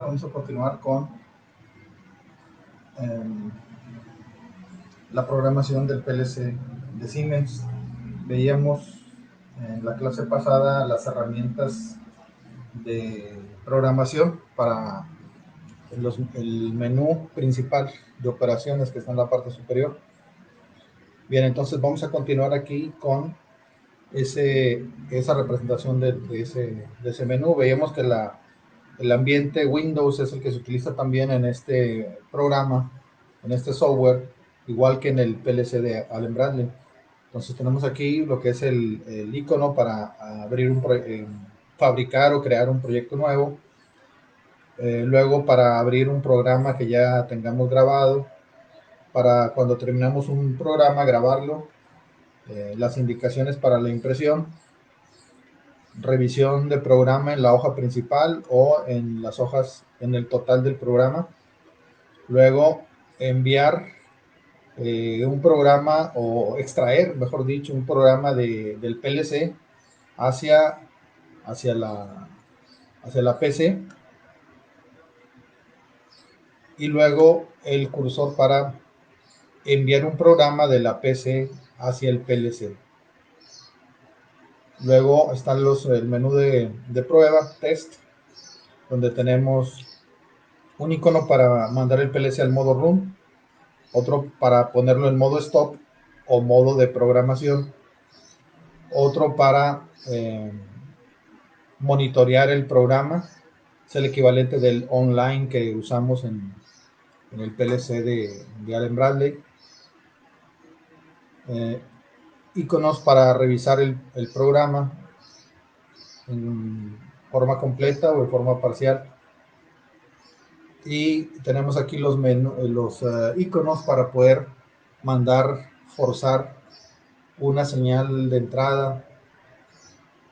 Vamos a continuar con eh, la programación del PLC de Siemens. Veíamos en la clase pasada las herramientas de programación para el menú principal de operaciones que está en la parte superior. Bien, entonces vamos a continuar aquí con esa representación de ese menú. Veíamos que el ambiente Windows es el que se utiliza también en este programa, en este software, igual que en el PLC de Allen Bradley. Entonces tenemos aquí lo que es el icono para abrir fabricar o crear un proyecto nuevo. Luego para abrir un programa que ya tengamos grabado, para cuando terminamos un programa grabarlo, las indicaciones para la impresión, revisión de programa en la hoja principal o en las hojas en el total del programa. Luego enviar un programa o extraer, mejor dicho, un programa del PLC hacia, hacia, la, hacia la PC y luego el cursor para enviar un programa de la PC hacia el PLC. Luego está el menú de prueba, test, donde tenemos un icono para mandar el PLC al modo run, otro para ponerlo en modo stop o modo de programación, otro para monitorear el programa, es el equivalente del online que usamos en el PLC de Allen Bradley. Iconos para revisar el programa en forma completa o en forma parcial. Y tenemos aquí los iconos para poder mandar, forzar una señal de entrada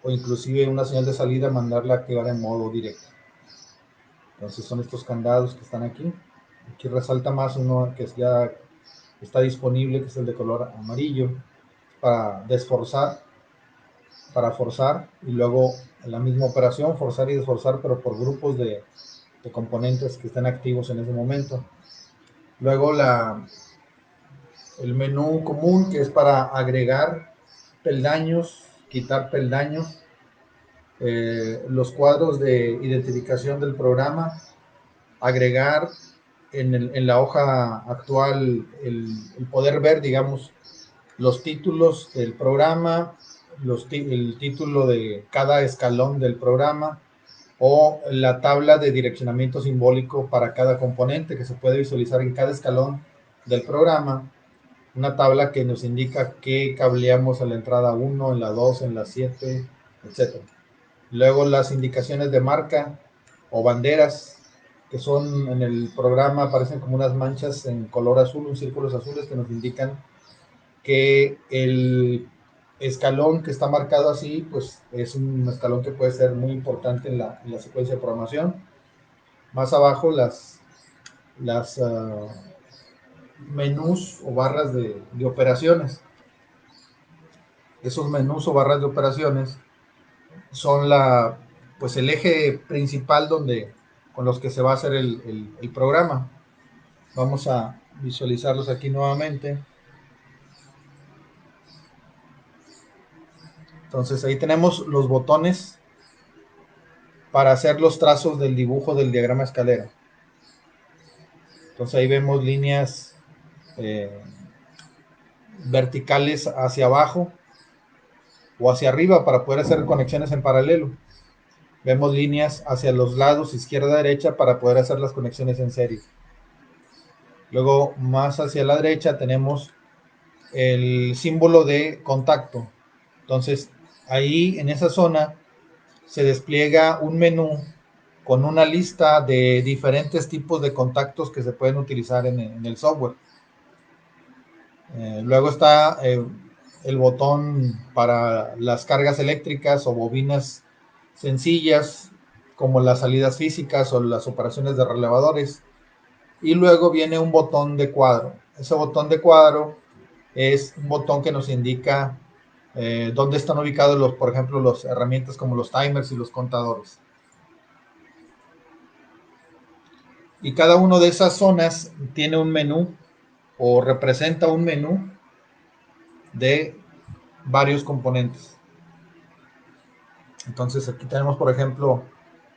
o inclusive una señal de salida, mandarla a activar en modo directo. Entonces son estos candados que están aquí. Aquí resalta más uno que ya está disponible, que es el de color amarillo, para desforzar, para forzar, y luego en la misma operación, forzar y desforzar, pero por grupos de componentes que estén activos en ese momento. Luego el menú común, que es para agregar peldaños, quitar peldaños, los cuadros de identificación del programa, agregar en la hoja actual el poder ver, digamos, los títulos del programa, el título de cada escalón del programa o la tabla de direccionamiento simbólico para cada componente que se puede visualizar en cada escalón del programa. Una tabla que nos indica qué cableamos a la entrada 1, en la 2, en la 7, etc. Luego las indicaciones de marca o banderas, que son en el programa, aparecen como unas manchas en color azul, unos círculos azules que nos indican que el escalón que está marcado así, pues es un escalón que puede ser muy importante en la secuencia de programación. Más abajo las menús o barras de operaciones. Esos menús o barras de operaciones son pues el eje principal con los que se va a hacer el programa. Vamos a visualizarlos aquí nuevamente. Entonces ahí tenemos los botones para hacer los trazos del dibujo del diagrama escalera. Entonces ahí vemos líneas verticales hacia abajo o hacia arriba para poder hacer conexiones en paralelo. Vemos líneas hacia los lados, izquierda, derecha, para poder hacer las conexiones en serie. Luego, más hacia la derecha, tenemos el símbolo de contacto. Entonces, ahí en esa zona se despliega un menú con una lista de diferentes tipos de contactos que se pueden utilizar en el software. Luego está el botón para las cargas eléctricas o bobinas sencillas, como las salidas físicas o las operaciones de relevadores. Y luego viene un botón de cuadro. Ese botón de cuadro es un botón que nos indica dónde están ubicados, por ejemplo, las herramientas como los timers y los contadores. Y cada una de esas zonas tiene un menú o representa un menú de varios componentes. Entonces aquí tenemos, por ejemplo,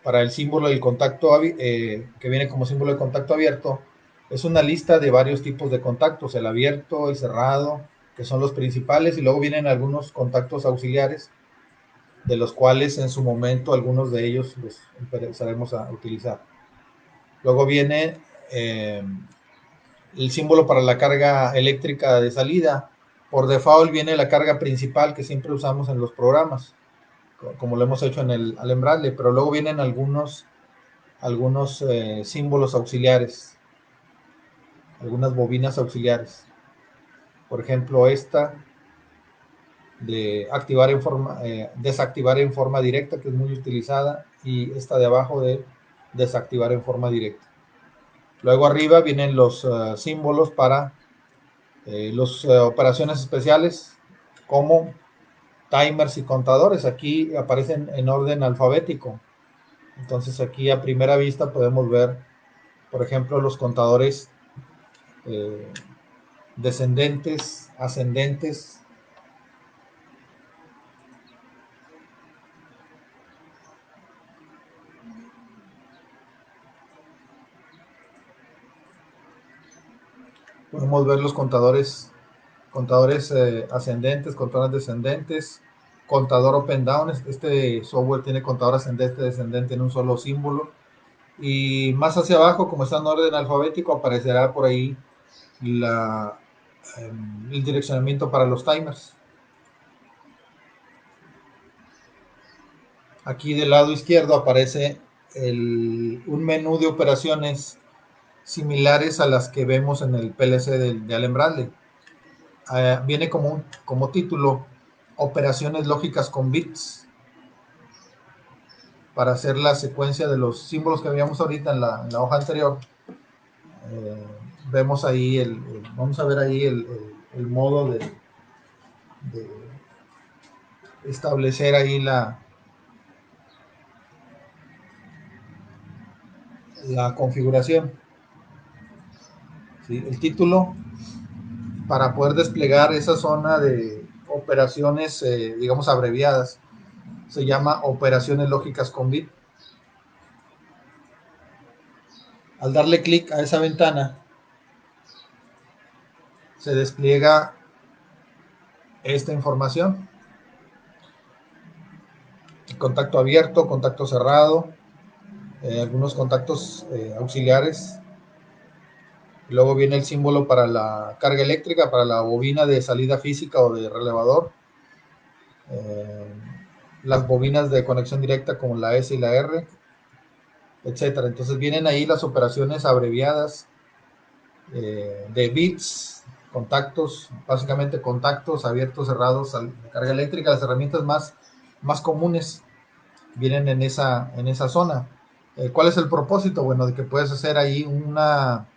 para el símbolo del contacto que viene como símbolo de contacto abierto, es una lista de varios tipos de contactos, el abierto, el cerrado, que son los principales, y luego vienen algunos contactos auxiliares, de los cuales en su momento algunos de ellos los empezaremos a utilizar. Luego viene eh, el símbolo para la carga eléctrica de salida. Por default viene la carga principal que siempre usamos en los programas, como lo hemos hecho en el alembrable, pero luego vienen algunos símbolos auxiliares, algunas bobinas auxiliares. Por ejemplo, esta de activar en forma, desactivar en forma directa, que es muy utilizada, y esta de abajo de desactivar en forma directa. Luego arriba vienen los símbolos para las operaciones especiales, como timers y contadores. Aquí aparecen en orden alfabético. Entonces aquí a primera vista podemos ver, por ejemplo, los contadores eh, descendentes, ascendentes. Podemos ver los contadores ascendentes, contadores descendentes, contador up and down. Este software tiene contador ascendente, descendente en un solo símbolo. Y más hacia abajo, como está en orden alfabético, aparecerá por ahí la, el direccionamiento para los timers. Aquí del lado izquierdo aparece un menú de operaciones similares a las que vemos en el PLC de Allen Bradley. Viene como título operaciones lógicas con bits, para hacer la secuencia de los símbolos que veíamos ahorita en la hoja anterior. Eh, Vemos ahí, vamos a ver ahí el modo de establecer ahí la configuración. ¿Sí? El título, para poder desplegar esa zona de operaciones, digamos, abreviadas, se llama operaciones lógicas con bit. Al darle clic a esa ventana, se despliega esta información: contacto abierto, contacto cerrado, algunos contactos auxiliares. Luego viene el símbolo para la carga eléctrica, para la bobina de salida física o de relevador. Eh, las bobinas de conexión directa como la S y la R, etcétera. Entonces vienen ahí las operaciones abreviadas de bits, contactos, básicamente contactos abiertos, cerrados, de carga eléctrica. Las herramientas más comunes vienen en esa zona. ¿Cuál es el propósito? Bueno, de que puedes hacer ahí una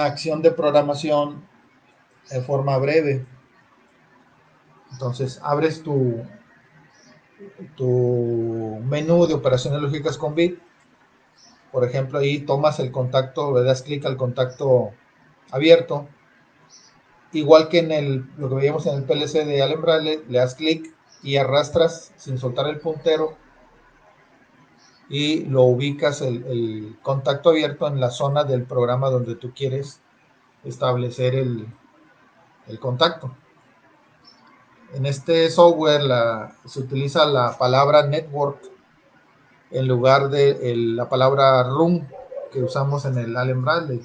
acción de programación en forma breve. Entonces abres tu menú de operaciones lógicas con bit. Por ejemplo, ahí tomas el contacto, le das clic al contacto abierto. Igual que lo que veíamos en el PLC de Allen Bradley, le das clic y arrastras sin soltar el puntero y lo ubicas el contacto abierto en la zona del programa donde tú quieres establecer el contacto. En este software se utiliza la palabra network en lugar de la palabra room que usamos en el Allen Bradley.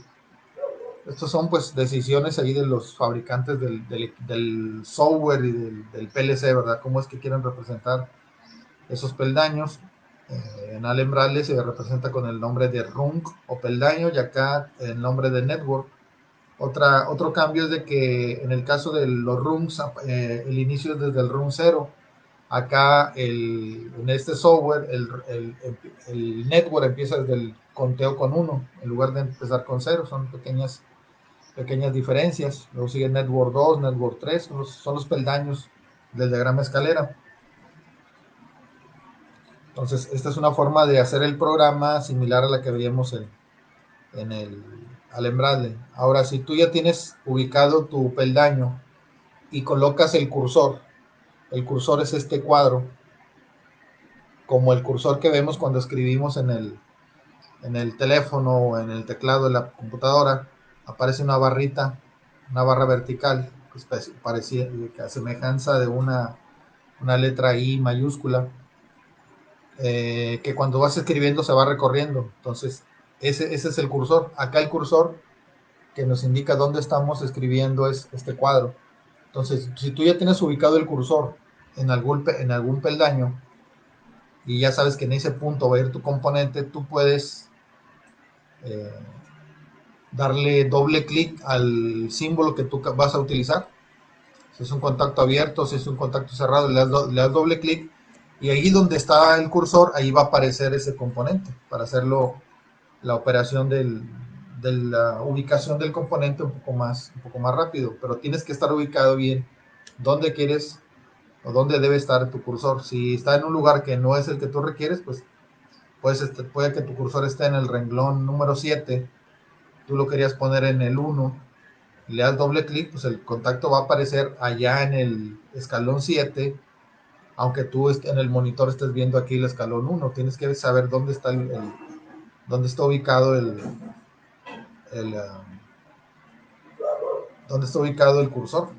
Estos son pues decisiones ahí de los fabricantes del software y del PLC, ¿verdad? Cómo es que quieren representar esos peldaños. En Allen Bradley se representa con el nombre de rung o peldaño, y acá el nombre de network. Otro cambio es de que en el caso de los rungs, el inicio es desde el rung 0. Acá en este software el network empieza desde el conteo con 1 en lugar de empezar con 0. Son pequeñas diferencias. Luego sigue Network 2, Network 3, son los peldaños del diagrama escalera. Entonces, esta es una forma de hacer el programa similar a la que veíamos en el Allen Bradley. Ahora, si tú ya tienes ubicado tu peldaño y colocas el cursor es este cuadro, como el cursor que vemos cuando escribimos en el teléfono o en el teclado de la computadora, aparece una barrita, una barra vertical, que parecía que a semejanza de una letra I mayúscula, que cuando vas escribiendo se va recorriendo. Entonces, ese es el cursor. Acá el cursor que nos indica dónde estamos escribiendo es este cuadro. Entonces, si tú ya tienes ubicado el cursor en algún peldaño y ya sabes que en ese punto va a ir tu componente, tú puedes eh, darle doble clic al símbolo que tú vas a utilizar. Si es un contacto abierto, si es un contacto cerrado, le das doble clic y ahí donde está el cursor, ahí va a aparecer ese componente para hacerlo la operación de la ubicación del componente un poco más rápido, pero tienes que estar ubicado bien dónde quieres o dónde debe estar tu cursor. Si está en un lugar que no es el que tú requieres, pues puede que tu cursor esté en el renglón número 7, tú lo querías poner en el 1, le das doble clic, pues el contacto va a aparecer allá en el escalón 7, aunque tú en el monitor estés viendo aquí el escalón 1, tienes que saber dónde está dónde está ubicado el, dónde está ubicado el cursor.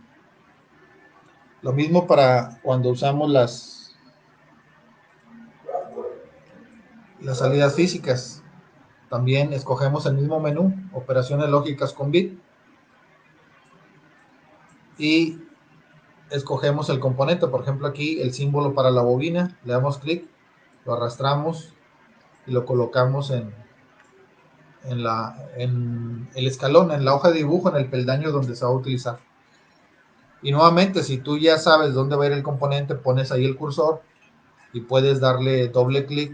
Lo mismo para cuando usamos las salidas físicas. También escogemos el mismo menú, operaciones lógicas con bit, y escogemos el componente. Por ejemplo, aquí el símbolo para la bobina, le damos clic, lo arrastramos y lo colocamos en el escalón, en la hoja de dibujo, en el peldaño donde se va a utilizar. Y nuevamente, si tú ya sabes dónde va a ir el componente, pones ahí el cursor y puedes darle doble clic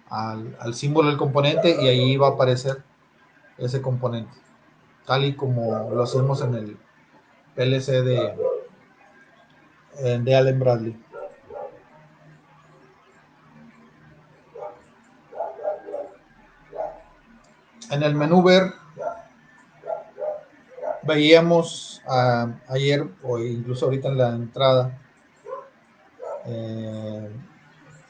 al símbolo del componente y ahí va a aparecer ese componente, tal y como lo hacemos en el PLC de Allen Bradley. En el menú ver veíamos ayer o incluso ahorita en la entrada eh,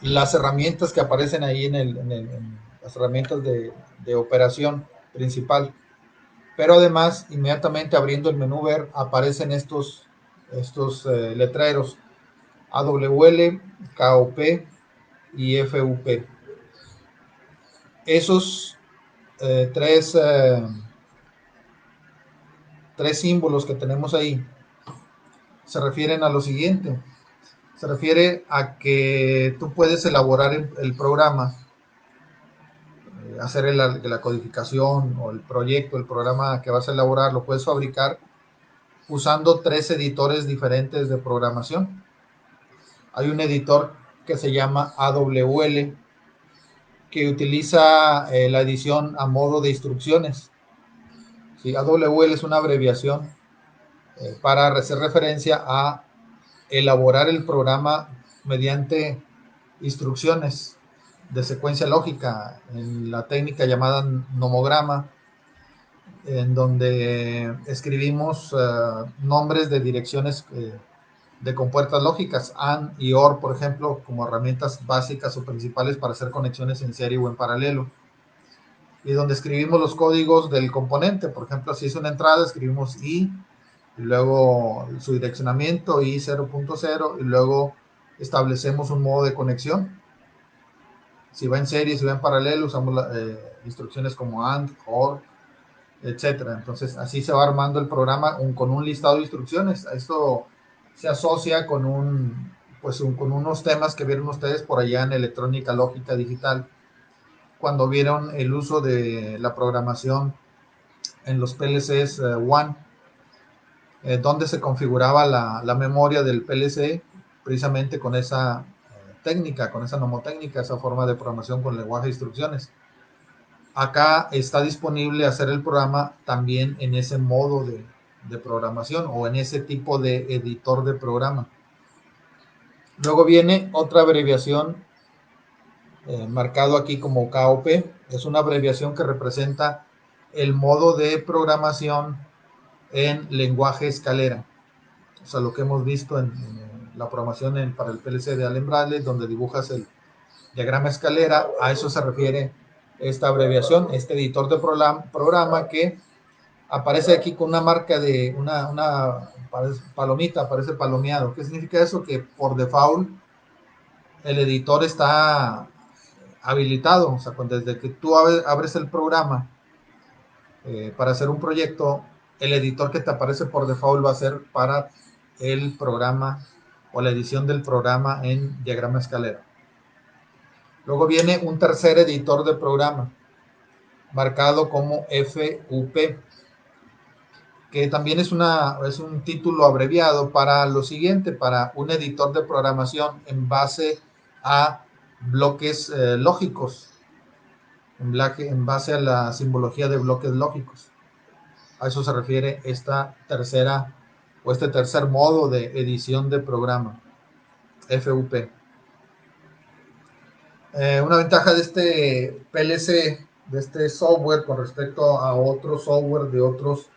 las herramientas que aparecen ahí en las herramientas de operación principal. Pero además, inmediatamente abriendo el menú ver, aparecen estos letreros AWL, KOP y FUP. Esos eh, tres, eh, tres símbolos que tenemos ahí se refieren a lo siguiente. Se refiere a que tú puedes elaborar el programa, hacer la codificación o el proyecto, el programa que vas a elaborar, lo puedes fabricar usando tres editores diferentes de programación. Hay un editor que se llama AWL, que utiliza la edición a modo de instrucciones. ¿Sí? AWL es una abreviación para hacer referencia a elaborar el programa mediante instrucciones de secuencia lógica en la técnica llamada nomograma, en donde escribimos nombres de direcciones de compuertas lógicas, AND y OR, por ejemplo, como herramientas básicas o principales para hacer conexiones en serie o en paralelo. Y donde escribimos los códigos del componente, por ejemplo, si es una entrada, escribimos I, y luego su direccionamiento I 0.0, y luego establecemos un modo de conexión. Si va en serie, si va en paralelo, usamos instrucciones como AND, OR, etcétera. Entonces, así se va armando el programa con un listado de instrucciones. Esto se asocia con unos temas que vieron ustedes por allá en electrónica lógica digital, cuando vieron el uso de la programación en los PLCs One, donde se configuraba la memoria del PLC precisamente con esa técnica, con esa nomotécnica, esa forma de programación con lenguaje de instrucciones. Acá está disponible hacer el programa también en ese modo de programación o en ese tipo de editor de programa. Luego viene otra abreviación marcado aquí como KOP, Es una abreviación que representa el modo de programación en lenguaje escalera. O sea, lo que hemos visto en la programación para el PLC de Allen Bradley, donde dibujas el diagrama escalera, a eso se refiere esta abreviación, este editor de programa que aparece aquí con una marca de una palomita, aparece palomeado. ¿Qué significa eso? Que por default el editor está habilitado, o sea, desde que tú abres el programa para hacer un proyecto, el editor que te aparece por default va a ser para el programa o la edición del programa en diagrama escalera. Luego viene un tercer editor de programa, marcado como FUP, que también es un título abreviado para lo siguiente, para un editor de programación en base a bloques lógicos, en base a la simbología de bloques lógicos. A eso se refiere esta tercera o este tercer modo de edición de programa, FUP. Una ventaja de este PLC, de este software con respecto a otro software de otros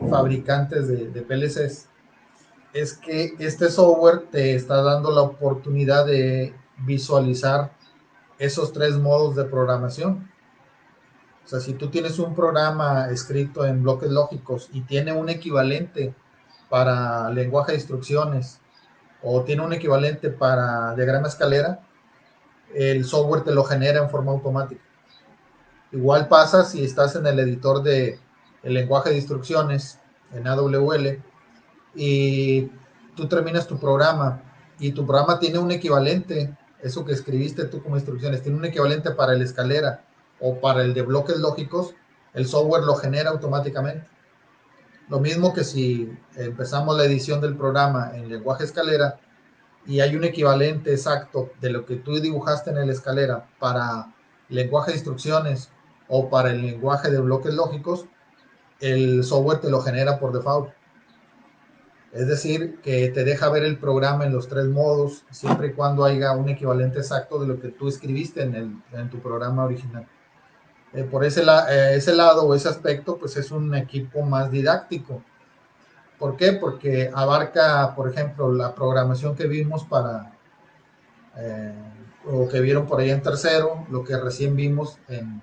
fabricantes de PLCs, es que este software te está dando la oportunidad de visualizar esos tres modos de programación. O sea, si tú tienes un programa escrito en bloques lógicos y tiene un equivalente para lenguaje de instrucciones o tiene un equivalente para diagrama escalera, el software te lo genera en forma automática. Igual pasa si estás en el editor de el lenguaje de instrucciones en AWL y tú terminas tu programa y tu programa tiene un equivalente, eso que escribiste tú como instrucciones, tiene un equivalente para el escalera o para el de bloques lógicos, el software lo genera automáticamente. Lo mismo que si empezamos la edición del programa en lenguaje escalera y hay un equivalente exacto de lo que tú dibujaste en el escalera para lenguaje de instrucciones o para el lenguaje de bloques lógicos, el software te lo genera por default. Es decir, que te deja ver el programa en los tres modos, siempre y cuando haya un equivalente exacto de lo que tú escribiste en tu programa original. Por ese lado o ese aspecto, pues es un equipo más didáctico. ¿Por qué? Porque abarca, por ejemplo, la programación que vimos o que vieron por ahí en tercero, lo que recién vimos en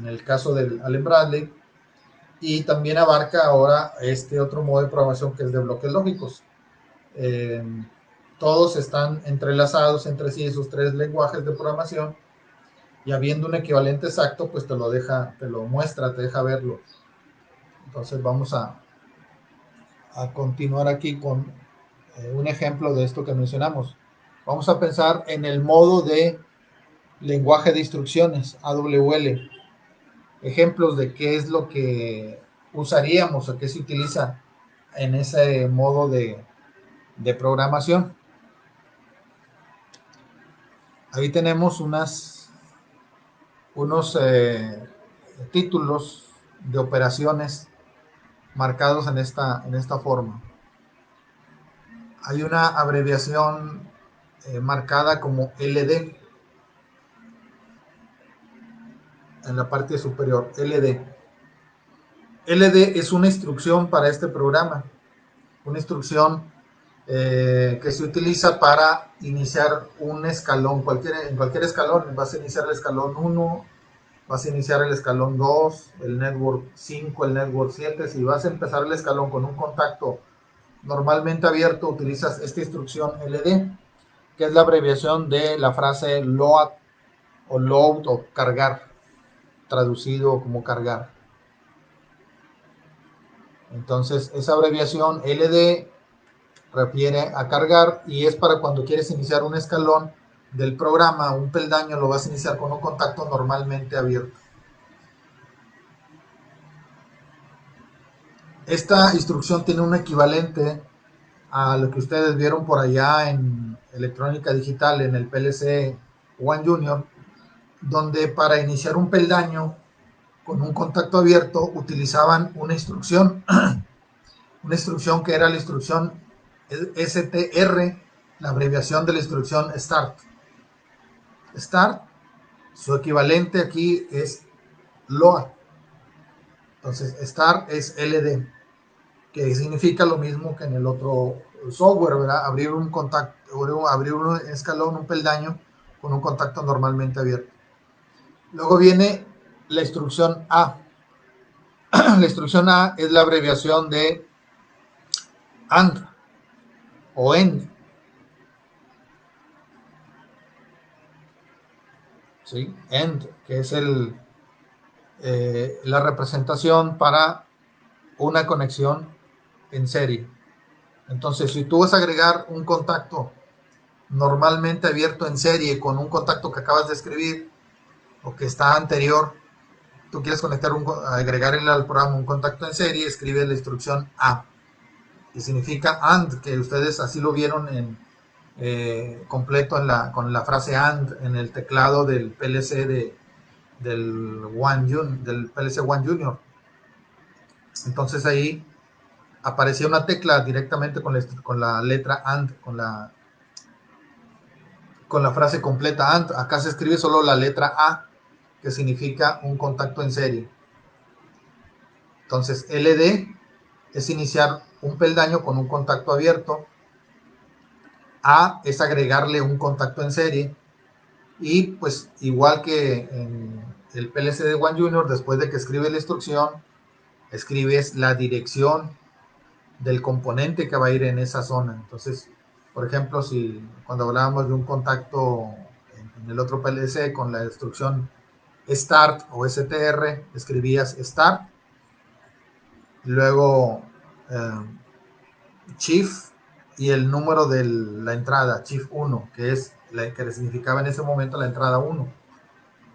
el caso del Allen Bradley, y también abarca ahora este otro modo de programación que es de bloques lógicos. Todos están entrelazados entre sí esos tres lenguajes de programación y habiendo un equivalente exacto, pues te lo muestra, te deja verlo. Entonces vamos a continuar aquí con un ejemplo de esto que mencionamos. Vamos a pensar en el modo de lenguaje de instrucciones, AWL. Ejemplos de qué es lo que usaríamos o qué se utiliza en ese modo de programación. Ahí tenemos unos títulos de operaciones marcados en esta forma. Hay una abreviación marcada como LD en la parte superior, LD. LD es una instrucción para este programa, una instrucción que se utiliza para iniciar un escalón, en cualquier escalón. Vas a iniciar el escalón 1, vas a iniciar el escalón 2, el network 5, el network 7. Si vas a empezar el escalón con un contacto normalmente abierto, utilizas esta instrucción LD, que es la abreviación de la frase load o cargar, traducido como cargar. Entonces, esa abreviación LD refiere a cargar y es para cuando quieres iniciar un escalón del programa, un peldaño, lo vas a iniciar con un contacto normalmente abierto. Esta instrucción tiene un equivalente a lo que ustedes vieron por allá en electrónica digital, en el PLC One Junior, donde para iniciar un peldaño con un contacto abierto utilizaban una instrucción que era la instrucción STR, la abreviación de la instrucción Start. Start Su equivalente aquí es LOA. Entonces, start es LD, que significa lo mismo que en el otro software, ¿verdad? Abrir un contacto, abrir un escalón, un peldaño con un contacto normalmente abierto. Luego viene la instrucción A. La instrucción A es la abreviación de AND o END. ¿Sí? END, que es la representación para una conexión en serie. Entonces, si tú vas a agregar un contacto normalmente abierto en serie con un contacto que acabas de escribir o que está anterior, tú quieres agregarle al programa un contacto en serie, escribe la instrucción A, que significa AND, que ustedes así lo vieron completo con la frase AND en el teclado del PLC del PLC One Junior. Entonces ahí aparecía una tecla directamente con la letra AND, con la frase completa AND. Acá se escribe solo la letra A, que significa un contacto en serie. Entonces, LD es iniciar un peldaño con un contacto abierto. A es agregarle un contacto en serie. Y pues igual que en el PLC de One Junior, después de que escribes la instrucción, escribes la dirección del componente que va a ir en esa zona. Entonces, por ejemplo, si cuando hablábamos de un contacto en el otro PLC con la instrucción start o str, escribías start, luego chief y el número de la entrada, chief 1, que es la que significaba en ese momento la entrada 1.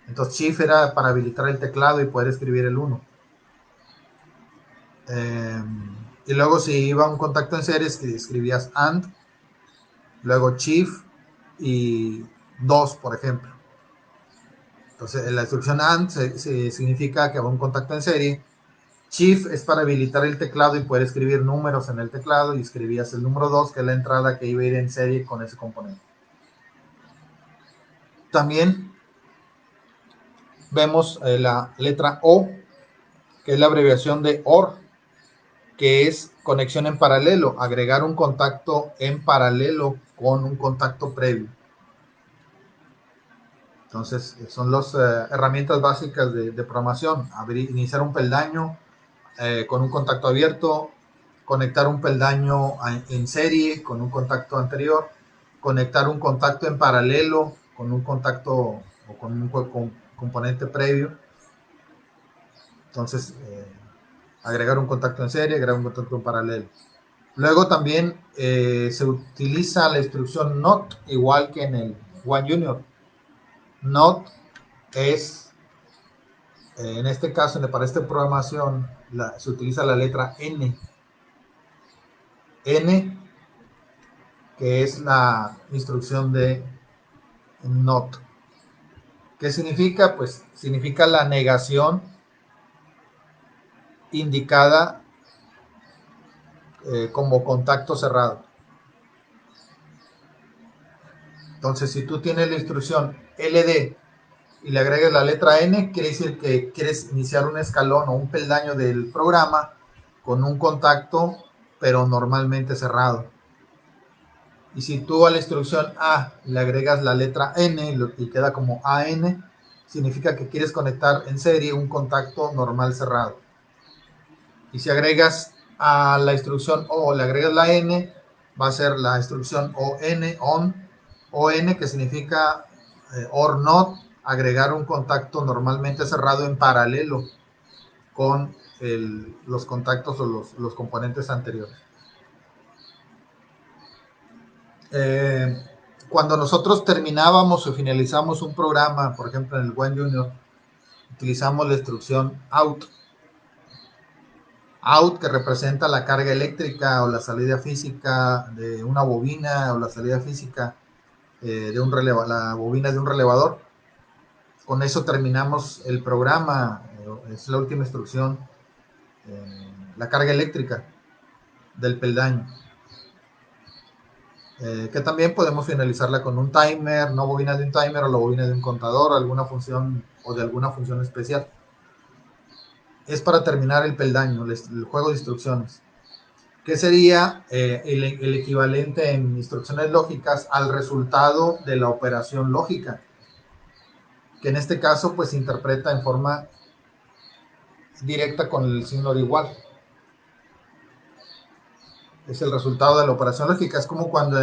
Entonces chief era para habilitar el teclado y poder escribir el 1. Y luego si iba un contacto en serie, escribías AND, luego chief y 2, por ejemplo. Entonces la instrucción AND significa que va un contacto en serie. Chief es para habilitar el teclado y poder escribir números en el teclado, y escribías el número 2, que es la entrada que iba a ir en serie con ese componente. También vemos la letra O, que es la abreviación de OR, que es conexión en paralelo, agregar un contacto en paralelo con un contacto previo. Entonces, son las herramientas básicas de programación: iniciar un peldaño con un contacto abierto, conectar un peldaño en serie con un contacto anterior, conectar un contacto en paralelo con un contacto o con un componente previo. Entonces, agregar un contacto en serie, agregar un contacto en paralelo. Luego también se utiliza la instrucción NOT, igual que en el One Junior. NOT es, en este caso, para esta programación, se utiliza la letra N. N, que es la instrucción de NOT. ¿Qué significa? Pues significa la negación indicada como contacto cerrado. Entonces, si tú tienes la instrucción LD y le agregas la letra N, quiere decir que quieres iniciar un escalón o un peldaño del programa con un contacto, pero normalmente cerrado. Y si tú a la instrucción A le agregas la letra N y queda como AN, significa que quieres conectar en serie un contacto normal cerrado. Y si agregas a la instrucción O, le agregas la N, va a ser la instrucción ON, que significa OR NOT, agregar un contacto normalmente cerrado en paralelo con los contactos o los componentes anteriores. Cuando nosotros terminábamos o finalizamos un programa, por ejemplo en el One Junior, utilizamos la instrucción OUT, que representa la carga eléctrica o la salida física de una bobina, o la salida física de la bobina de un relevador. Con eso terminamos el programa, es la última instrucción, la carga eléctrica del peldaño. que también podemos finalizarla con un timer, no bobina de un timer o la bobina de un contador, alguna función o de alguna función especial. Es para terminar el peldaño, el juego de instrucciones, que sería el equivalente en instrucciones lógicas al resultado de la operación lógica, que en este caso pues se interpreta en forma directa con el signo de igual. Es el resultado de la operación lógica. Es como cuando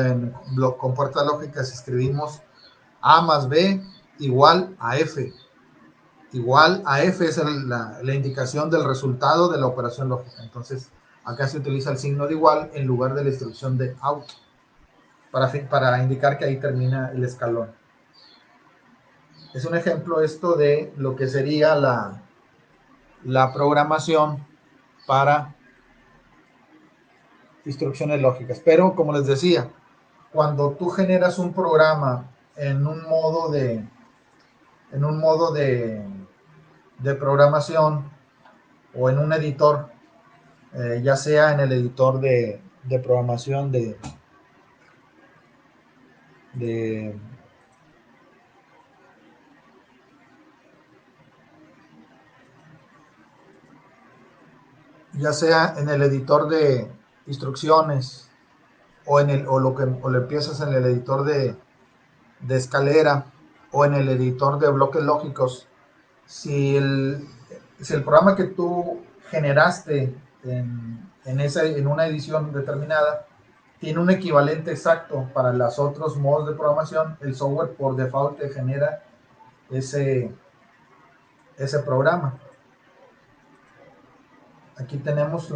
con puertas lógicas escribimos A más B igual a F. Igual a F es la indicación del resultado de la operación lógica. Entonces, acá se utiliza el signo de igual en lugar de la instrucción de out para indicar que ahí termina el escalón. Es un ejemplo esto de lo que sería la programación para instrucciones lógicas. Pero, como les decía, cuando tú generas un programa en un modo de programación o en un editor, ya sea en el editor de programación de ya sea en el editor de instrucciones o lo empiezas en el editor de escalera o en el editor de bloques lógicos, si si el programa que tú generaste en una edición determinada tiene un equivalente exacto para los otros modos de programación, el software por default te genera ese, ese programa. Aquí tenemos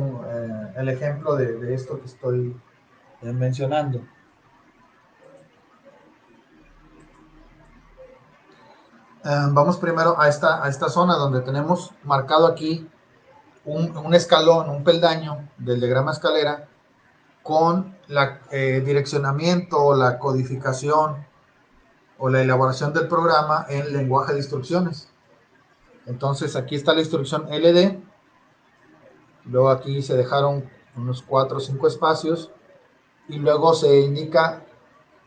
el ejemplo de esto que estoy mencionando. Vamos primero a esta zona donde tenemos marcado aquí un escalón, un peldaño del diagrama escalera con el direccionamiento, la codificación o la elaboración del programa en lenguaje de instrucciones. Entonces aquí está la instrucción LD, luego aquí se dejaron unos 4 o 5 espacios y luego se indica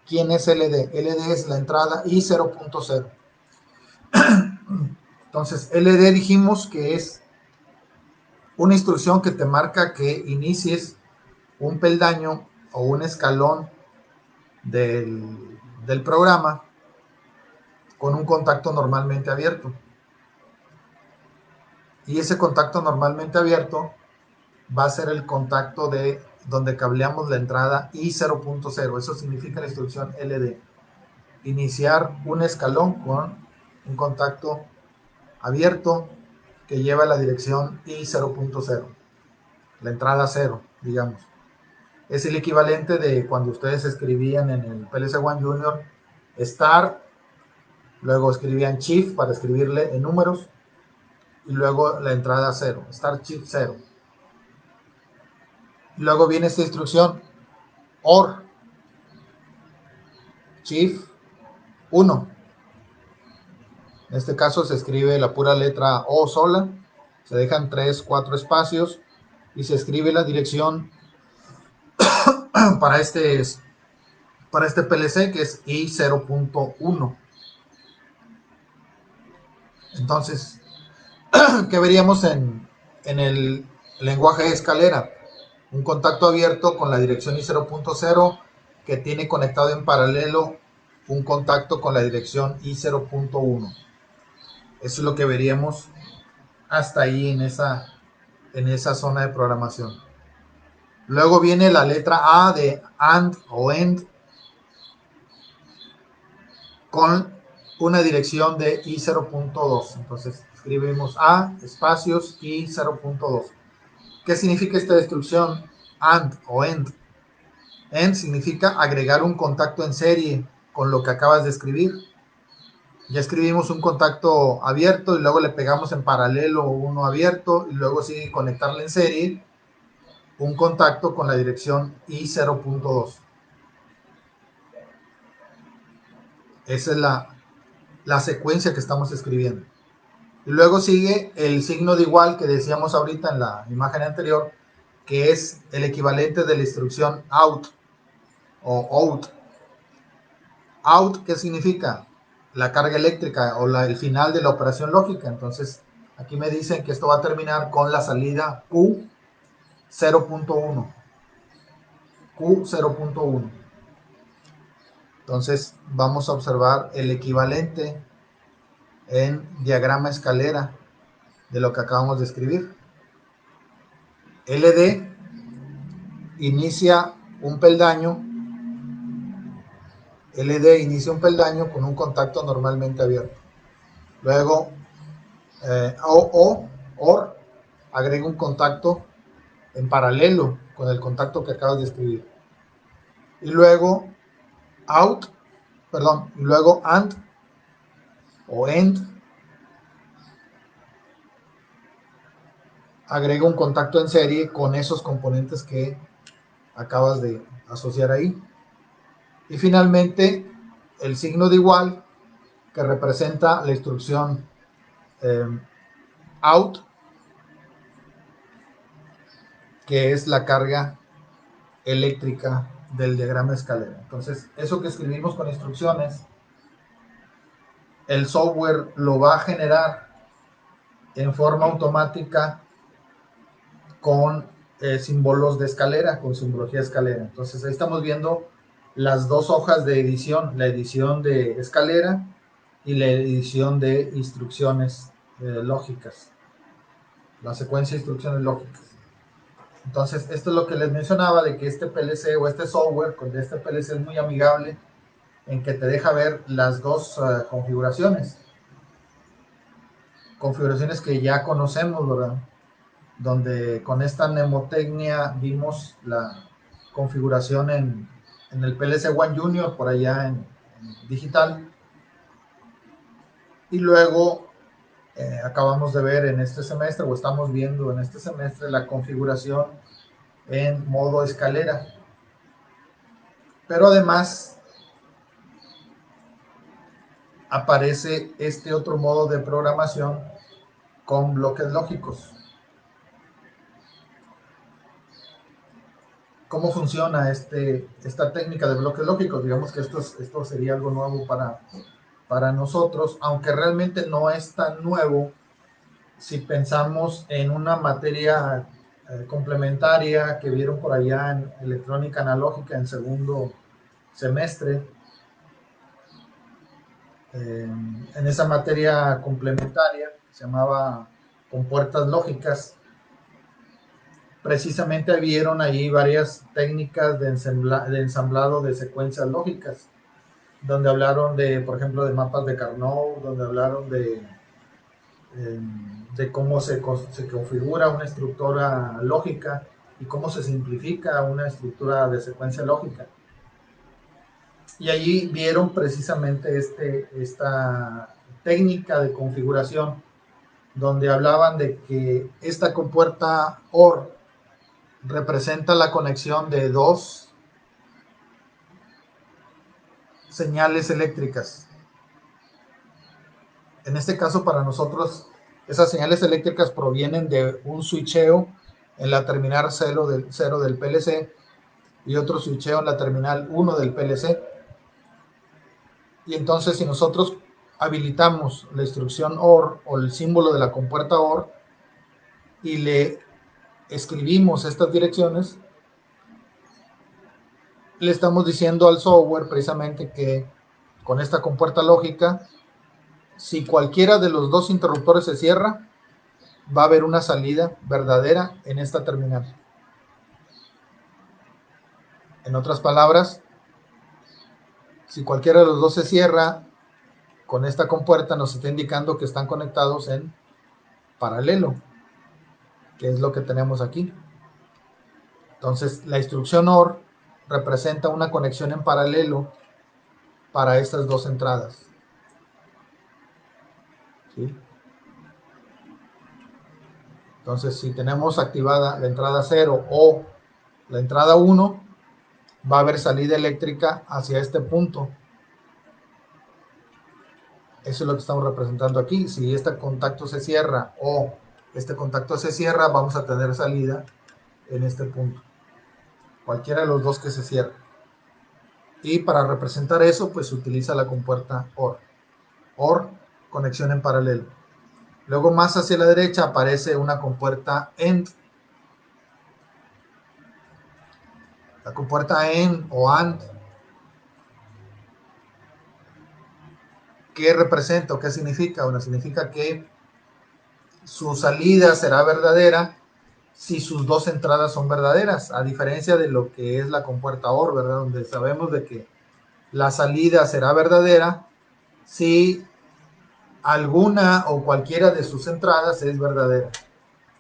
quién es LD. LD es la entrada y 0.0. Entonces LD dijimos que es una instrucción que te marca que inicies un peldaño o un escalón del programa con un contacto normalmente abierto. Y ese contacto normalmente abierto va a ser el contacto de donde cableamos la entrada I0.0. Eso significa la instrucción LD. Iniciar un escalón con un contacto abierto que lleva la dirección I0.0. La entrada 0, digamos. Es el equivalente de cuando ustedes escribían en el PLC One Junior Star, luego escribían Shift para escribirle en números y luego la entrada 0, Start Shift 0. Luego viene esta instrucción OR Shift 1. En este caso se escribe la pura letra O sola, se dejan 3, 4 espacios y se escribe la dirección para este PLC que es I0.1. Entonces, ¿qué veríamos en el lenguaje de escalera? Un contacto abierto con la dirección I0.0 que tiene conectado en paralelo un contacto con la dirección I0.1. Eso es lo que veríamos hasta ahí en esa zona de programación. Luego viene la letra A de AND o END con una dirección de I0.2. Entonces escribimos A, espacios, I0.2. ¿Qué significa esta instrucción AND o END? END significa agregar un contacto en serie con lo que acabas de escribir. Ya escribimos un contacto abierto y luego le pegamos en paralelo uno abierto y luego sigue conectarle en serie un contacto con la dirección I0.2. Esa es la secuencia que estamos escribiendo. Y luego sigue el signo de igual que decíamos ahorita en la imagen anterior, que es el equivalente de la instrucción out. o out. Out, ¿qué significa? La carga eléctrica o el final de la operación lógica. Entonces, aquí me dicen que esto va a terminar con la salida Q 0.1. Q 0.1. Entonces, vamos a observar el equivalente en diagrama escalera de lo que acabamos de escribir. LD inicia un peldaño. LD inicia un peldaño con un contacto normalmente abierto. Luego, OR agrega un contacto en paralelo con el contacto que acabas de escribir. Y luego luego AND o END agrega un contacto en serie con esos componentes que acabas de asociar ahí. Y finalmente, el signo de igual, que representa la instrucción OUT, que es la carga eléctrica del diagrama escalera. Entonces, eso que escribimos con instrucciones, el software lo va a generar en forma automática con símbolos de escalera, con simbología escalera. Entonces, ahí estamos viendo las dos hojas de edición, la edición de escalera y la edición de instrucciones lógicas, la secuencia de instrucciones lógicas. Entonces, esto es lo que les mencionaba, de que este PLC o este software de este PLC es muy amigable en que te deja ver las dos configuraciones que ya conocemos, ¿verdad? Donde con esta mnemotecnia vimos la configuración en el PLC One Junior, por allá en digital, y luego acabamos de ver en este semestre, o estamos viendo en este semestre, la configuración en modo escalera. Pero además aparece este otro modo de programación con bloques lógicos. ¿Cómo funciona esta técnica de bloques lógicos? Digamos que esto sería algo nuevo para nosotros, aunque realmente no es tan nuevo si pensamos en una materia complementaria que vieron por allá en electrónica analógica en segundo semestre. En esa materia complementaria, se llamaba compuertas lógicas, precisamente vieron ahí varias técnicas de ensamblado de secuencias lógicas, donde hablaron de, por ejemplo, de mapas de Carnot, donde hablaron de cómo se configura una estructura lógica y cómo se simplifica una estructura de secuencia lógica. Y allí vieron precisamente esta técnica de configuración, donde hablaban de que esta compuerta OR representa la conexión de dos señales eléctricas. En este caso, para nosotros, esas señales eléctricas provienen de un switcheo en la terminal 0 del PLC y otro switcheo en la terminal 1 del PLC. Y entonces, si nosotros habilitamos la instrucción OR o el símbolo de la compuerta OR y le escribimos estas direcciones, le estamos diciendo al software precisamente que con esta compuerta lógica, si cualquiera de los dos interruptores se cierra, va a haber una salida verdadera en esta terminal. En otras palabras, si cualquiera de los dos se cierra, con esta compuerta nos está indicando que están conectados en paralelo, que es lo que tenemos aquí. Entonces, la instrucción OR representa una conexión en paralelo para estas dos entradas. ¿Sí? Entonces, si tenemos activada la entrada 0 o la entrada 1, va a haber salida eléctrica hacia este punto. Eso es lo que estamos representando aquí. Si este contacto se cierra o este contacto se cierra, vamos a tener salida en este punto. Cualquiera de los dos que se cierre. Y para representar eso, pues se utiliza la compuerta OR. OR, conexión en paralelo. Luego más hacia la derecha aparece una compuerta AND. La compuerta AND o AND, ¿qué representa o qué significa? Bueno, significa que su salida será verdadera si sus dos entradas son verdaderas, a diferencia de lo que es la compuerta OR, ¿verdad? Donde sabemos de que la salida será verdadera si alguna o cualquiera de sus entradas es verdadera.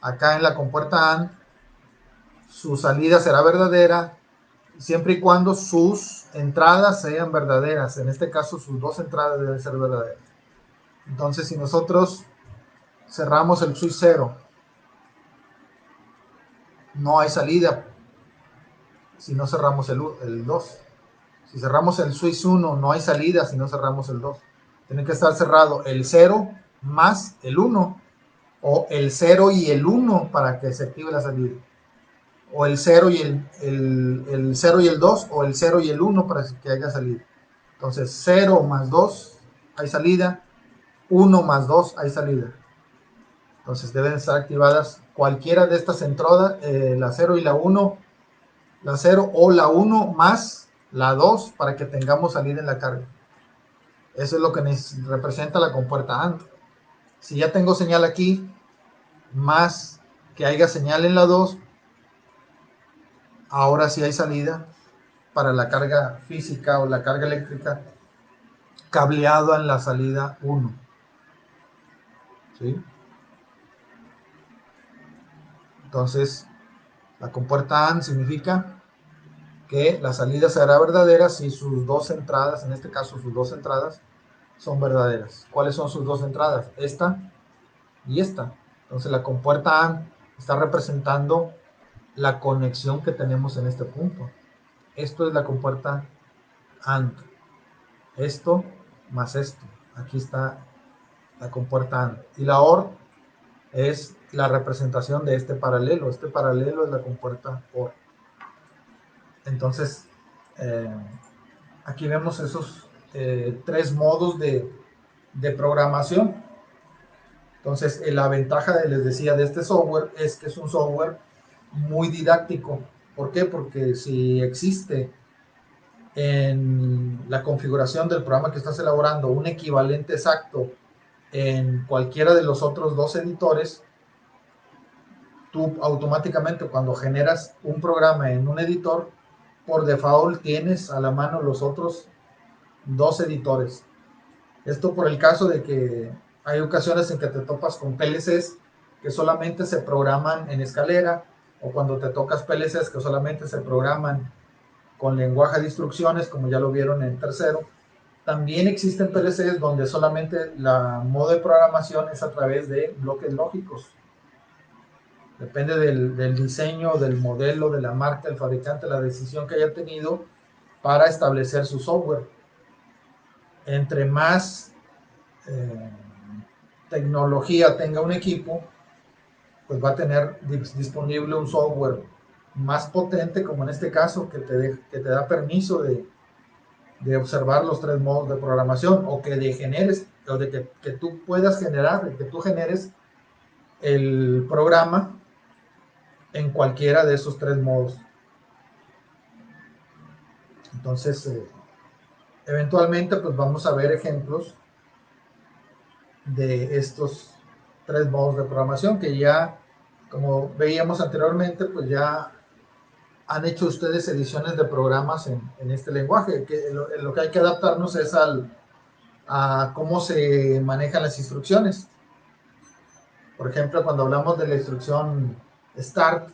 Acá en la compuerta AND, su salida será verdadera siempre y cuando sus entradas sean verdaderas. En este caso, sus dos entradas deben ser verdaderas. Entonces, si nosotros cerramos el switch 0, no hay salida si no cerramos el 2. Si cerramos el switch 1, no hay salida si no cerramos el 2. Tiene que estar cerrado el 0 más el 1, o el 0 y el 1 para que se active la salida, o el 0 y el 0 y el 2, o el 0 y el 1 para que haya salida. Entonces 0 más 2 hay salida, 1 más 2 hay salida. Entonces deben estar activadas cualquiera de estas entradas, la 0 y la 1, la 0 o la 1 más la 2 para que tengamos salida en la carga. Eso es lo que representa la compuerta AND. Si ya tengo señal aquí, más que haya señal en la 2, ahora sí hay salida para la carga física o la carga eléctrica cableado en la salida 1. ¿Sí? Entonces, la compuerta AND significa que la salida será verdadera si sus dos entradas, en este caso sus dos entradas, son verdaderas. ¿Cuáles son sus dos entradas? Esta y esta. Entonces la compuerta AND está representando la conexión que tenemos en este punto. Esto es la compuerta AND. Esto más esto. Aquí está la compuerta AND. Y la OR es la representación de este paralelo. Este paralelo es la compuerta OR. Entonces, aquí vemos esos tres modos de programación. Entonces, la ventaja, les decía, de este software es que es un software muy didáctico. ¿Por qué? Porque si existe en la configuración del programa que estás elaborando un equivalente exacto en cualquiera de los otros dos editores, tú automáticamente cuando generas un programa en un editor, por default tienes a la mano los otros dos editores. Esto por el caso de que hay ocasiones en que te topas con PLCs que solamente se programan en escalera, o cuando te tocas PLCs que solamente se programan con lenguaje de instrucciones, como ya lo vieron en tercero. También existen PLCs donde solamente la modo de programación es a través de bloques lógicos. Depende del diseño, del modelo, de la marca, del fabricante, la decisión que haya tenido para establecer su software. Entre más tecnología tenga un equipo, pues va a tener disponible un software más potente, como en este caso, que te da permiso de observar los tres modos de programación, o que generes, o de que tú puedas generar, de que tú generes el programa en cualquiera de esos tres modos. Entonces, eventualmente, pues vamos a ver ejemplos de estos tres modos de programación que ya, como veíamos anteriormente, pues ya han hecho ustedes ediciones de programas en este lenguaje, que lo que hay que adaptarnos es a cómo se manejan las instrucciones. Por ejemplo, cuando hablamos de la instrucción start,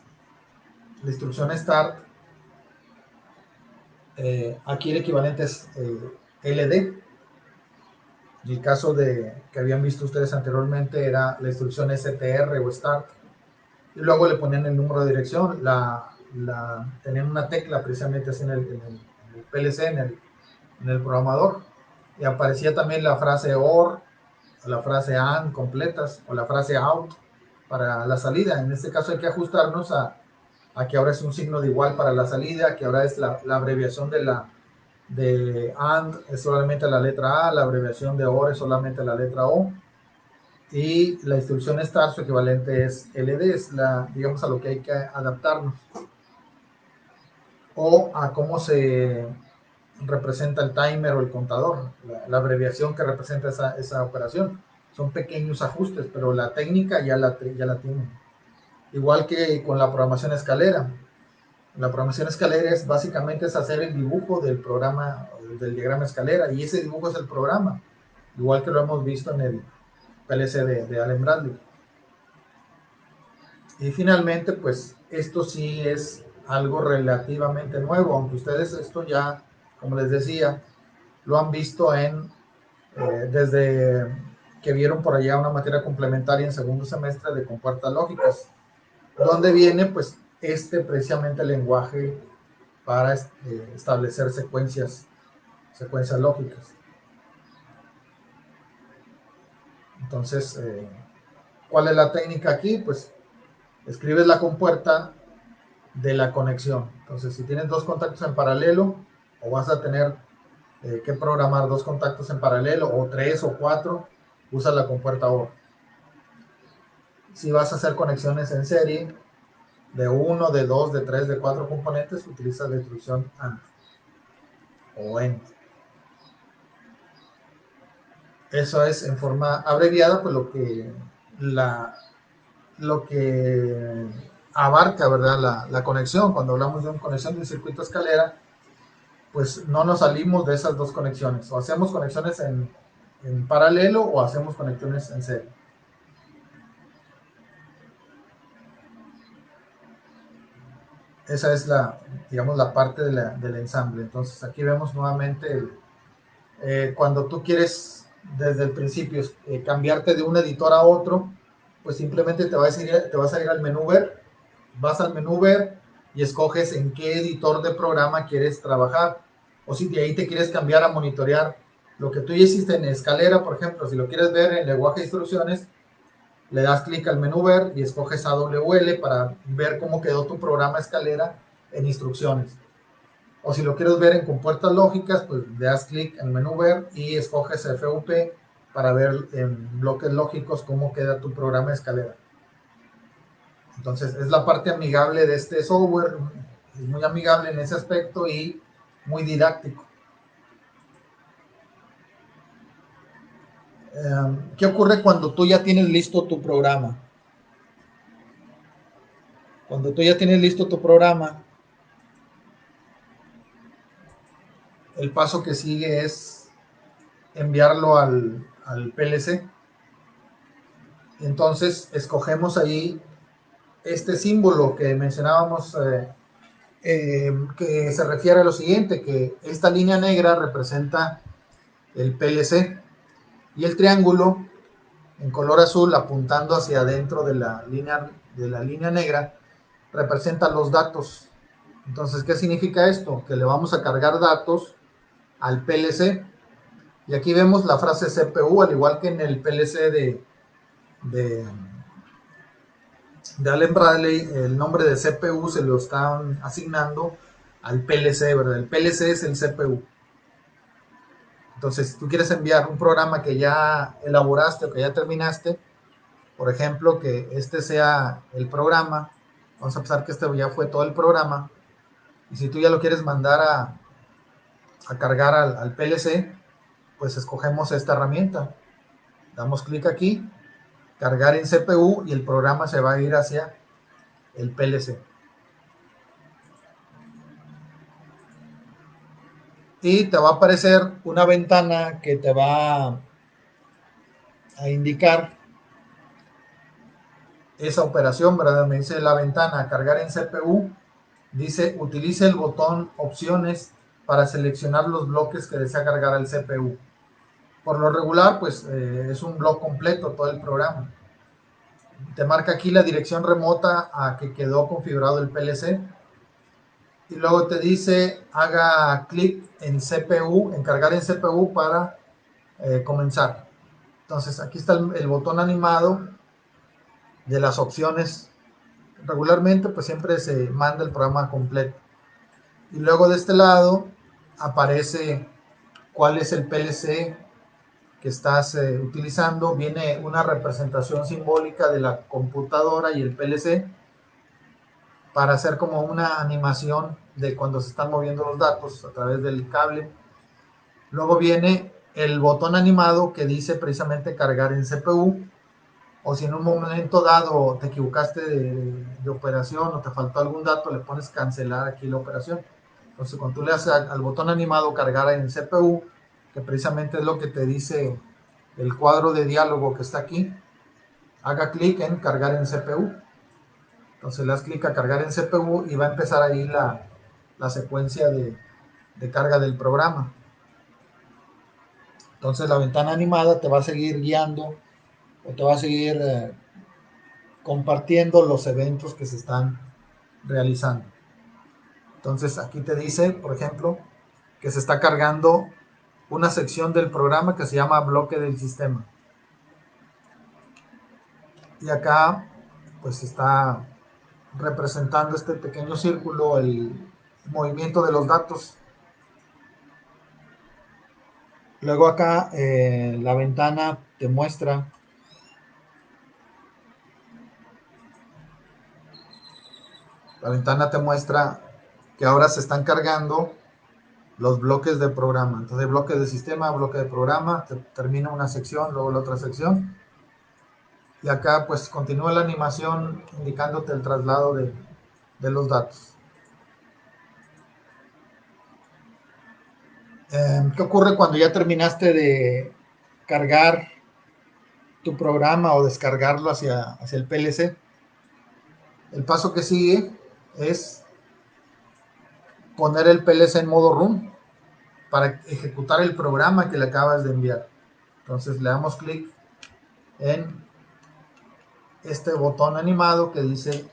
aquí el equivalente es LD. En el caso que habían visto ustedes anteriormente era la instrucción STR o start. Y luego le ponían el número de dirección, tenían una tecla precisamente así en el PLC, en el programador. Y aparecía también la frase OR, o la frase AND completas, o la frase OUT para la salida. En este caso hay que ajustarnos a que ahora es un signo de igual para la salida, que ahora es la abreviación de de AND es solamente la letra A, la abreviación de OR es solamente la letra O, y la instrucción STAR, su equivalente es LD, es digamos a lo que hay que adaptarnos, o a cómo se representa el timer o el contador, la abreviación que representa esa operación. Son pequeños ajustes, pero la técnica ya la tienen. Igual que con la programación escalera. La programación escalera es básicamente hacer el dibujo del programa, del diagrama escalera, y ese dibujo es el programa, igual que lo hemos visto en el PLC de Allen Bradley. Y finalmente, pues esto sí es algo relativamente nuevo, aunque ustedes esto ya, como les decía, lo han visto desde que vieron por allá una materia complementaria en segundo semestre de compuertas lógicas, donde viene pues precisamente el lenguaje para establecer secuencias lógicas. Entonces, ¿cuál es la técnica aquí? Pues escribes la compuerta de la conexión. Entonces, si tienes dos contactos en paralelo, o vas a tener que programar dos contactos en paralelo, o tres o cuatro, usa la compuerta OR. Si vas a hacer conexiones en serie, de uno, de dos, de tres, de cuatro componentes, utilizas la instrucción AND o END. Eso es en forma abreviada, pues lo que abarca, ¿verdad? La conexión. Cuando hablamos de una conexión de un circuito escalera, pues no nos salimos de esas dos conexiones. O hacemos conexiones en paralelo o hacemos conexiones en serie. Esa es digamos, la parte del ensamble. Entonces aquí vemos nuevamente cuando tú quieres desde el principio cambiarte de un editor a otro, pues simplemente te vas a ir al menú ver, vas al menú ver y escoges en qué editor de programa quieres trabajar, o si de ahí te quieres cambiar a monitorear lo que tú ya hiciste en escalera, por ejemplo, si lo quieres ver en lenguaje de instrucciones, le das clic al menú ver y escoges AWL para ver cómo quedó tu programa escalera en instrucciones. O si lo quieres ver en compuertas lógicas, pues le das clic en el menú ver y escoges FUP para ver en bloques lógicos cómo queda tu programa de escalera. Entonces es la parte amigable de este software, es muy amigable en ese aspecto y muy didáctico. ¿Qué ocurre cuando tú ya tienes listo tu programa? Cuando tú ya tienes listo tu programa, el paso que sigue es enviarlo al PLC. Entonces escogemos ahí este símbolo que mencionábamos, que se refiere a lo siguiente, que esta línea negra representa el PLC y el triángulo en color azul apuntando hacia adentro de la línea negra representa los datos. Entonces, ¿qué significa esto? Que le vamos a cargar datos al PLC. Y aquí vemos la frase CPU, al igual que en el PLC de, de Allen Bradley, el nombre de CPU se lo están asignando al PLC, ¿verdad? El PLC es el CPU. Entonces, si tú quieres enviar un programa que ya elaboraste o que ya terminaste, por ejemplo, que este sea el programa, vamos a pensar que este ya fue todo el programa, y si tú ya lo quieres mandar a cargar al PLC, pues escogemos esta herramienta. Damos clic aquí, cargar en CPU, y el programa se va a ir hacia el PLC. Y te va a aparecer una ventana que te va a indicar esa operación, ¿verdad? Me dice la ventana cargar en CPU, dice utilice el botón opciones para seleccionar los bloques que desea cargar al CPU. Por lo regular, pues es un bloque completo todo el programa. Te marca aquí la dirección remota a que quedó configurado el PLC. Y luego te dice haga clic en CPU, en cargar en CPU para comenzar. Entonces aquí está el botón animado de las opciones. Regularmente pues siempre se manda el programa completo. Y luego de este lado aparece cuál es el PLC que estás utilizando, viene una representación simbólica de la computadora y el PLC para hacer como una animación de cuando se están moviendo los datos a través del cable. Luego viene el botón animado que dice precisamente cargar en CPU, o si en un momento dado te equivocaste de operación o te faltó algún dato, le pones cancelar aquí la operación. Entonces cuando tú le haces al botón animado cargar en CPU, que precisamente es lo que te dice el cuadro de diálogo que está aquí, haga clic en cargar en CPU. Entonces le das clic a cargar en CPU y va a empezar ahí la secuencia de carga del programa. Entonces la ventana animada te va a seguir guiando o te va a seguir compartiendo los eventos que se están realizando. Entonces aquí te dice, por ejemplo, que se está cargando una sección del programa que se llama bloque del sistema. Y acá pues está representando este pequeño círculo el movimiento de los datos. Luego acá la ventana te muestra que ahora se están cargando los bloques de programa. Entonces, bloque de sistema, bloque de programa, termina una sección, luego la otra sección. Y acá pues continúa la animación indicándote el traslado de los datos. ¿Qué ocurre cuando ya terminaste de cargar tu programa o descargarlo hacia el PLC? El paso que sigue es poner el PLC en modo run para ejecutar el programa que le acabas de enviar. Entonces le damos clic en este botón animado que dice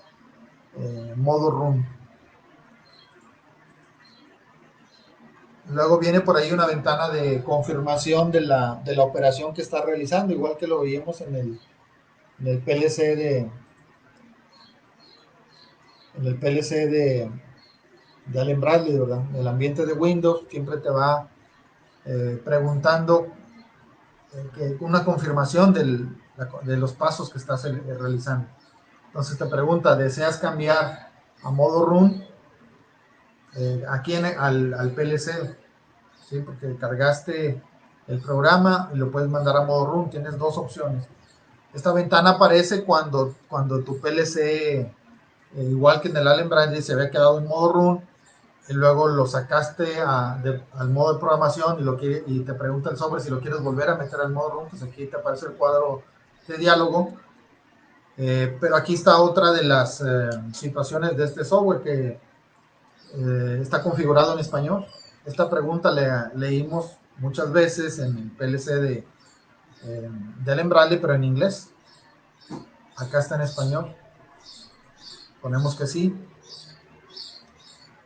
modo run. Luego viene por ahí una ventana de confirmación de la operación que está realizando, igual que lo veíamos en el PLC de Allen Bradley, ¿verdad? En el ambiente de Windows siempre te va preguntando una confirmación de los pasos que estás realizando. Entonces te pregunta, ¿deseas cambiar a modo run aquí al PLC? ¿Sí? Porque cargaste el programa y lo puedes mandar a modo run. Tienes dos opciones. Esta ventana aparece cuando tu PLC, igual que en el Allen Bradley, se había quedado en modo run y luego lo sacaste al modo de programación y te pregunta el sobre si lo quieres volver a meter al modo run. Pues aquí te aparece el cuadro de diálogo. Pero aquí está otra de las situaciones de este software que está configurado en español. Esta pregunta la leímos muchas veces en el PLC de Allen Bradley, pero en inglés. Acá está en español. Ponemos que sí.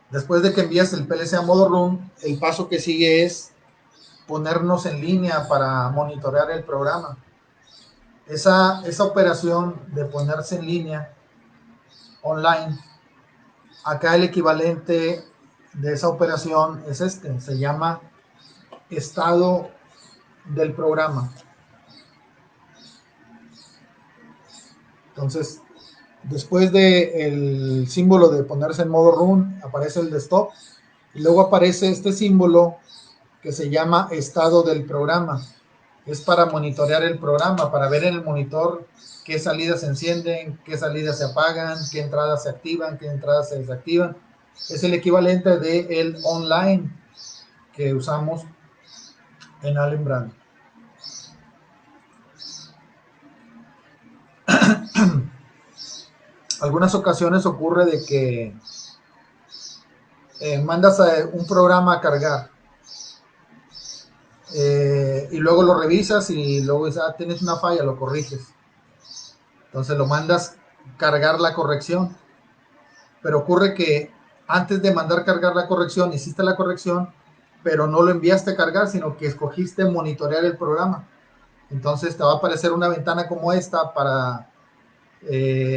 Después de que envías el PLC a modo run, el paso que sigue es ponernos en línea para monitorear el programa. Esa operación de ponerse en línea online, acá el equivalente de esa operación es se llama estado del programa. Entonces, después del símbolo de ponerse en modo run, aparece el de stop y luego aparece este símbolo que se llama estado del programa. Es para monitorear el programa, para ver en el monitor qué salidas se encienden, qué salidas se apagan, qué entradas se activan, qué entradas se desactivan. Es el equivalente de el online que usamos en Allen Bradley. Algunas ocasiones ocurre de que mandas un programa a cargar y luego lo revisas y luego dices, tienes una falla, lo corriges. Entonces lo mandas cargar la corrección. Pero ocurre que antes de mandar cargar la corrección, hiciste la corrección, pero no lo enviaste a cargar, sino que escogiste monitorear el programa. Entonces te va a aparecer una ventana como esta para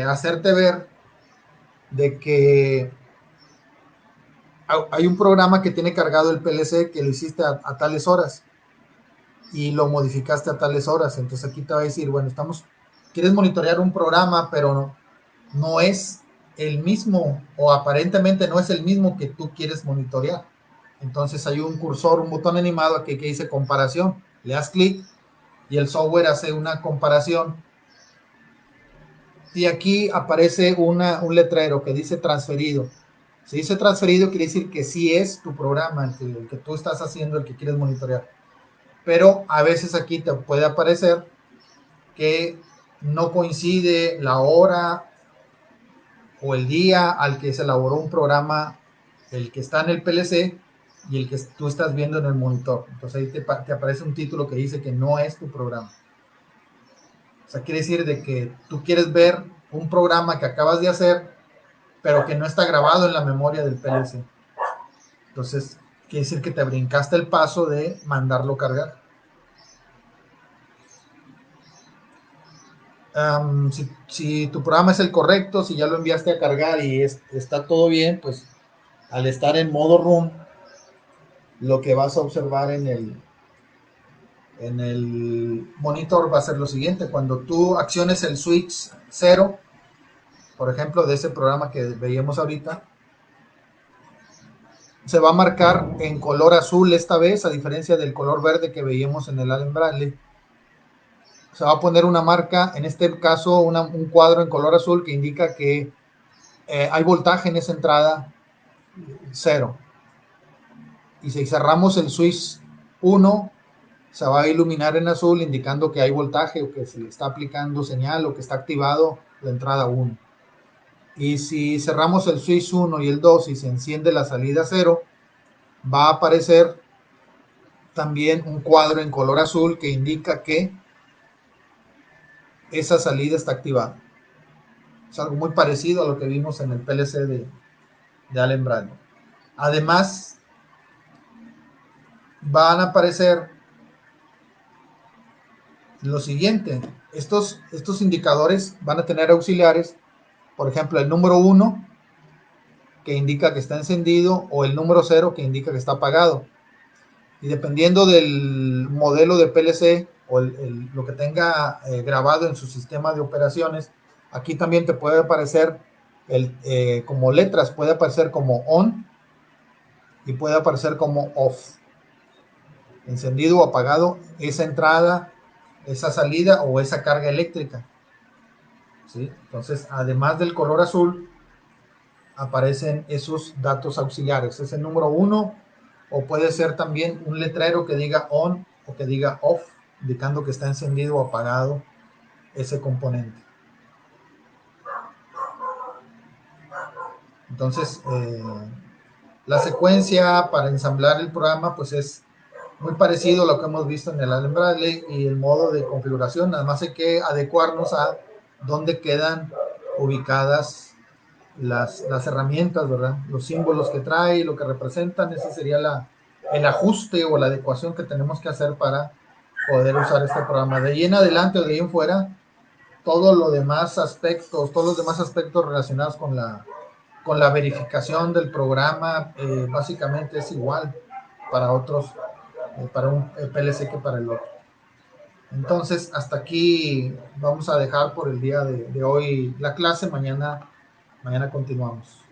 hacerte ver de que hay un programa que tiene cargado el PLC que lo hiciste a tales horas y lo modificaste a tales horas. Entonces aquí te va a decir, bueno, quieres monitorear un programa, pero no es el mismo o aparentemente no es el mismo que tú quieres monitorear. Entonces hay un cursor, un botón animado aquí que dice comparación. Le das clic y el software hace una comparación. Y aquí aparece un letrero que dice transferido. Si dice transferido, quiere decir que sí es tu programa, el que tú estás haciendo, el que quieres monitorear. Pero a veces aquí te puede aparecer que no coincide la hora o el día al que se elaboró un programa, el que está en el PLC y el que tú estás viendo en el monitor. Entonces ahí te aparece un título que dice que no es tu programa. O sea, quiere decir de que tú quieres ver un programa que acabas de hacer, pero que no está grabado en la memoria del PLC. Entonces, quiere decir que te brincaste el paso de mandarlo cargar. Si tu programa es el correcto, si ya lo enviaste a cargar y está todo bien, pues al estar en modo room, lo que vas a observar en el monitor va a ser lo siguiente. Cuando tú acciones el switch 0, por ejemplo, de ese programa que veíamos ahorita, se va a marcar en color azul esta vez, a diferencia del color verde que veíamos en el Allen Bradley. Se va a poner una marca, en este caso un cuadro en color azul que indica que hay voltaje en esa entrada 0. Y si cerramos el switch 1, se va a iluminar en azul indicando que hay voltaje o que se le está aplicando señal o que está activado la entrada 1. Y si cerramos el switch 1 y el 2 y se enciende la salida 0, va a aparecer también un cuadro en color azul que indica que esa salida está activada. Es algo muy parecido a lo que vimos en el PLC de Allen Bradley. Además, van a aparecer lo siguiente. Estos indicadores van a tener auxiliares, por ejemplo, el número 1 que indica que está encendido o el número 0 que indica que está apagado. Y dependiendo del modelo de PLC o lo que tenga grabado en su sistema de operaciones, aquí también te puede aparecer como letras, puede aparecer como on y puede aparecer como off. Encendido o apagado, esa entrada, esa salida o esa carga eléctrica. ¿Sí? Entonces, además del color azul, aparecen esos datos auxiliares. Es el número 1 o puede ser también un letrero que diga on o que diga off, indicando que está encendido o apagado ese componente. Entonces, la secuencia para ensamblar el programa pues es muy parecido a lo que hemos visto en el Allen Bradley y el modo de configuración. Nada más hay que adecuarnos a dónde quedan ubicadas las herramientas, ¿verdad? Los símbolos que trae, lo que representan, ese sería el ajuste o la adecuación que tenemos que hacer para poder usar este programa. De ahí en adelante o de ahí en fuera, todos los demás aspectos relacionados con la verificación del programa, básicamente es igual para para un PLC que para el otro. Entonces, hasta aquí vamos a dejar por el día de hoy la clase. Mañana continuamos.